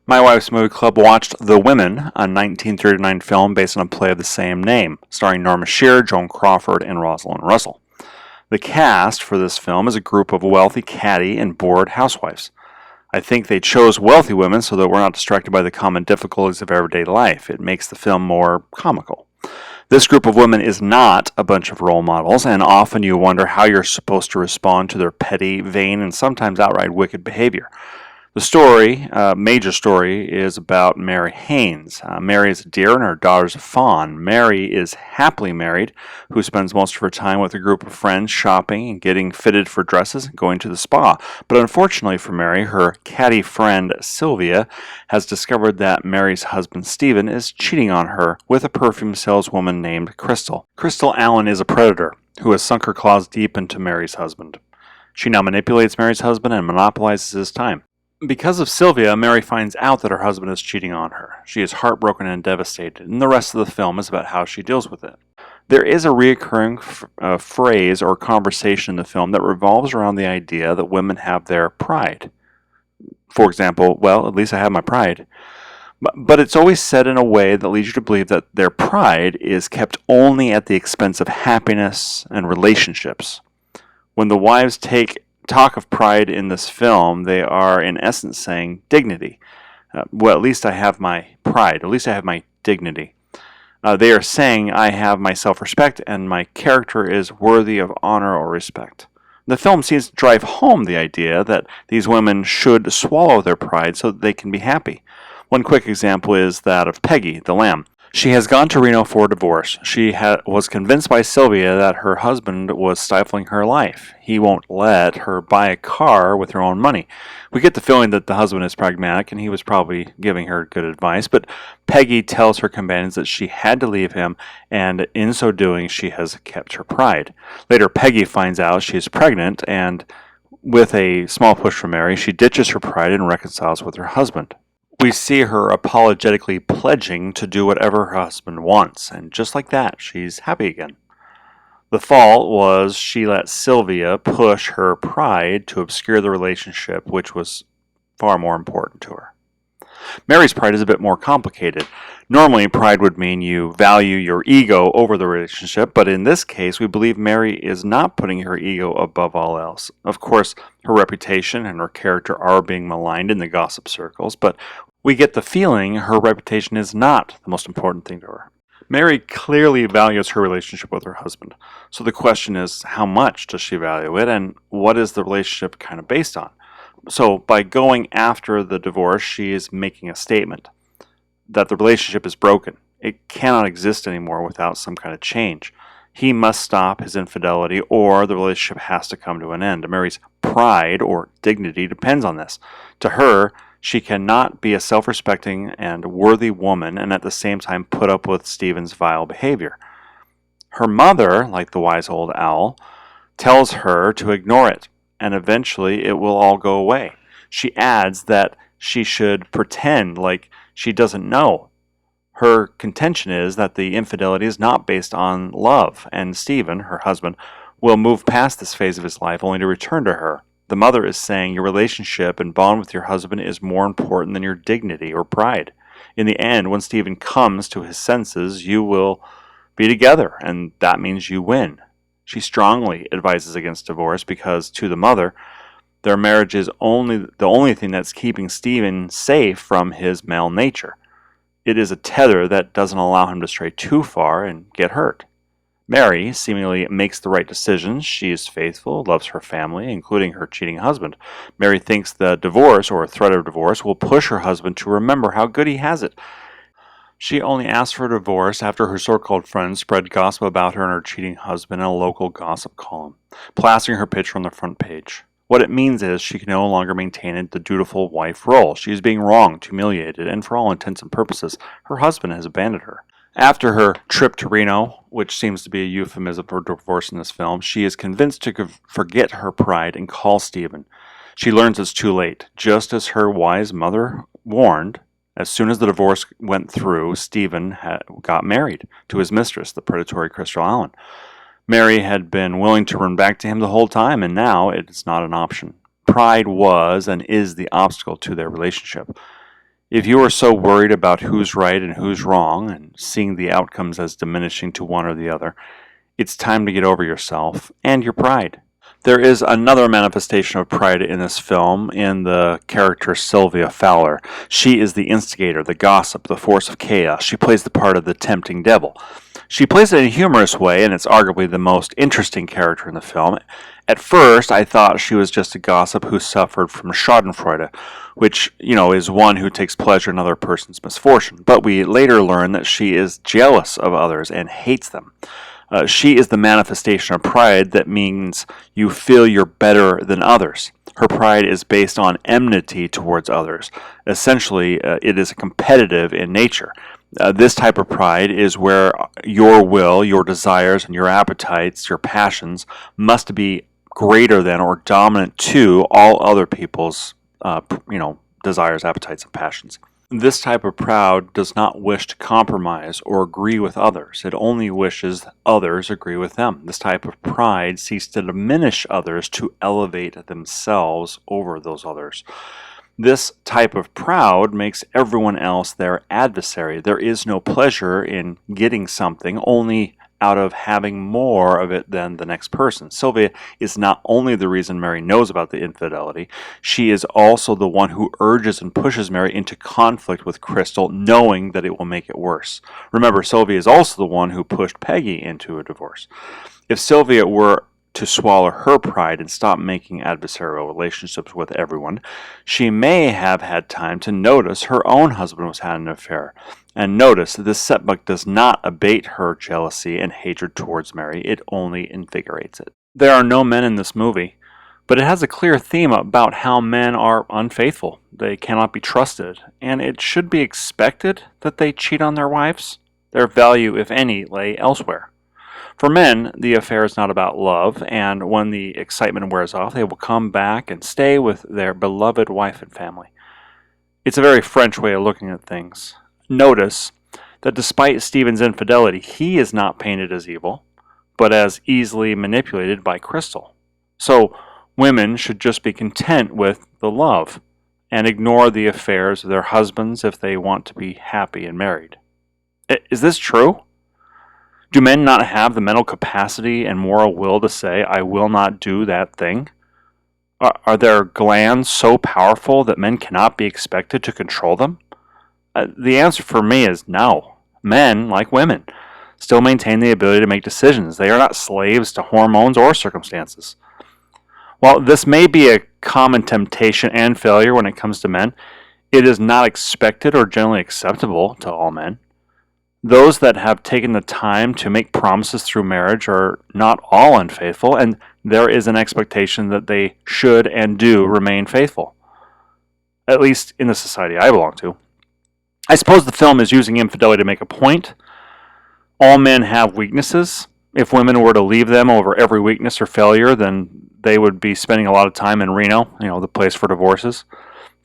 My wife's movie club watched The Women, a 1939 film based on a play of the same name, starring Norma Shearer, Joan Crawford, and Rosalind Russel. The cast for this film is a group of wealthy, catty, and bored housewives. I think they chose wealthy women so that we're not distracted by the common difficulties of everyday life. It makes the film more comical. This group of women is not a bunch of role models, and often you wonder how you're supposed to respond to their petty, vain, and sometimes outright wicked behavior. The story, major story, is about Mary Haynes. Mary is a deer and her daughter's a fawn. Mary is happily married, who spends most of her time with a group of friends shopping and getting fitted for dresses and going to the spa. But unfortunately for Mary, her catty friend Sylvia has discovered that Mary's husband Stephen is cheating on her with a perfume saleswoman named Crystal. Crystal Allen is a predator who has sunk her claws deep into Mary's husband. She now manipulates Mary's husband and monopolizes his time. Because of Sylvia, Mary finds out that her husband is cheating on her. She is heartbroken and devastated, and the rest of the film is about how she deals with it. There is a recurring phrase or conversation in the film that revolves around the idea that women have their pride. For example, well, at least I have my pride. But it's always said in a way that leads you to believe that their pride is kept only at the expense of happiness and relationships. When the wives talk of pride in this film, they are in essence saying dignity. Well, at least I have my pride. At least I have my dignity. They are saying I have my self-respect and my character is worthy of honor or respect. The film seems to drive home the idea that these women should swallow their pride so that they can be happy. One quick example is that of Peggy, the lamb. She has gone to Reno for a divorce. She was convinced by Sylvia that her husband was stifling her life. He won't let her buy a car with her own money. We get the feeling that the husband is pragmatic and he was probably giving her good advice, but Peggy tells her companions that she had to leave him, and in so doing she has kept her pride. Later, Peggy finds out she is pregnant, and with a small push from Mary, she ditches her pride and reconciles with her husband. We see her apologetically pledging to do whatever her husband wants, and just like that, she's happy again. The fault was she let Sylvia push her pride to obscure the relationship, which was far more important to her. Mary's pride is a bit more complicated. Normally, pride would mean you value your ego over the relationship, but in this case, we believe Mary is not putting her ego above all else. Of course, her reputation and her character are being maligned in the gossip circles, but we get the feeling her reputation is not the most important thing to her. Mary clearly values her relationship with her husband. So the question is, how much does she value it, and what is the relationship kind of based on? So by going after the divorce, she is making a statement that the relationship is broken. It cannot exist anymore without some kind of change. He must stop his infidelity or the relationship has to come to an end. Mary's pride or dignity depends on this. To her, she cannot be a self-respecting and worthy woman and at the same time put up with Stephen's vile behavior. Her mother, like the wise old owl, tells her to ignore it, and eventually it will all go away. She adds that she should pretend like she doesn't know. Her contention is that the infidelity is not based on love, and Stephen, her husband, will move past this phase of his life only to return to her. The mother is saying your relationship and bond with your husband is more important than your dignity or pride. In the end, when Stephen comes to his senses, you will be together, and that means you win. She strongly advises against divorce because, to the mother, their marriage is the only thing that's keeping Stephen safe from his male nature. It is a tether that doesn't allow him to stray too far and get hurt. Mary seemingly makes the right decisions. She is faithful, loves her family, including her cheating husband. Mary thinks the divorce or threat of divorce will push her husband to remember how good he has it. She only asked for a divorce after her so-called friends spread gossip about her and her cheating husband in a local gossip column, plastering her picture on the front page. What it means is she can no longer maintain the dutiful wife role. She is being wronged, humiliated, and for all intents and purposes, her husband has abandoned her. After her trip to Reno, which seems to be a euphemism for divorce in this film, she is convinced to forget her pride and call Stephen. She learns it's too late. Just as her wise mother warned, as soon as the divorce went through, Stephen got married to his mistress, the predatory Crystal Allen. Mary had been willing to run back to him the whole time, and now it's not an option. Pride was and is the obstacle to their relationship. If you are so worried about who's right and who's wrong, and seeing the outcomes as diminishing to one or the other, it's time to get over yourself and your pride. There is another manifestation of pride in this film in the character Sylvia Fowler. She is the instigator, the gossip, the force of chaos. She plays the part of the tempting devil. She plays it in a humorous way, and it's arguably the most interesting character in the film. At first, I thought she was just a gossip who suffered from schadenfreude, which, is one who takes pleasure in another person's misfortune. But we later learn that she is jealous of others and hates them. She is the manifestation of pride that means you feel you're better than others. Her pride is based on enmity towards others. Essentially, it is competitive in nature. This type of pride is where your will, your desires, and your appetites, your passions must be greater than or dominant to all other people's, desires, appetites, and passions. This type of pride does not wish to compromise or agree with others. It only wishes others agree with them. This type of pride seeks to diminish others to elevate themselves over those others. This type of pride makes everyone else their adversary. There is no pleasure in getting something, only out of having more of it than the next person. Sylvia is not only the reason Mary knows about the infidelity, she is also the one who urges and pushes Mary into conflict with Crystal, knowing that it will make it worse. Remember, Sylvia is also the one who pushed Peggy into a divorce. If Sylvia were to swallow her pride and stop making adversarial relationships with everyone, she may have had time to notice her own husband was having an affair. And notice that this setback does not abate her jealousy and hatred towards Mary, it only invigorates it. There are no men in this movie, but it has a clear theme about how men are unfaithful. They cannot be trusted, and it should be expected that they cheat on their wives. Their value, if any, lay elsewhere. For men, the affair is not about love, and when the excitement wears off, they will come back and stay with their beloved wife and family. It's a very French way of looking at things. Notice that despite Stephen's infidelity, he is not painted as evil, but as easily manipulated by Crystal. So women should just be content with the love and ignore the affairs of their husbands if they want to be happy and married. Is this true? Do men not have the mental capacity and moral will to say, I will not do that thing? Are their glands so powerful that men cannot be expected to control them? The answer for me is no. Men, like women, still maintain the ability to make decisions. They are not slaves to hormones or circumstances. While this may be a common temptation and failure when it comes to men, it is not expected or generally acceptable to all men. Those that have taken the time to make promises through marriage are not all unfaithful, and there is an expectation that they should and do remain faithful. At least in the society I belong to. I suppose the film is using infidelity to make a point. All men have weaknesses. If women were to leave them over every weakness or failure, then they would be spending a lot of time in Reno, the place for divorces.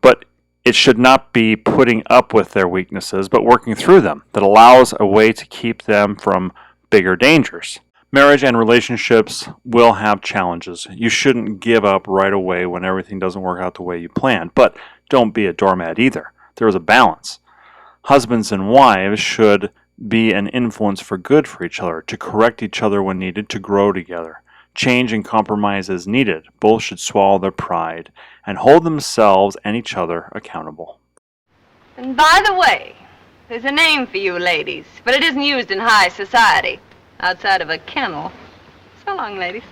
But it should not be putting up with their weaknesses, but working through them. That allows a way to keep them from bigger dangers. Marriage and relationships will have challenges. You shouldn't give up right away when everything doesn't work out the way you planned, but don't be a doormat either. There is a balance. Husbands and wives should be an influence for good for each other, to correct each other when needed, to grow together. Change and compromise as needed. Both should swallow their pride and hold themselves and each other accountable. And by the way, there's a name for you ladies, but it isn't used in high society, outside of a kennel. So long, ladies.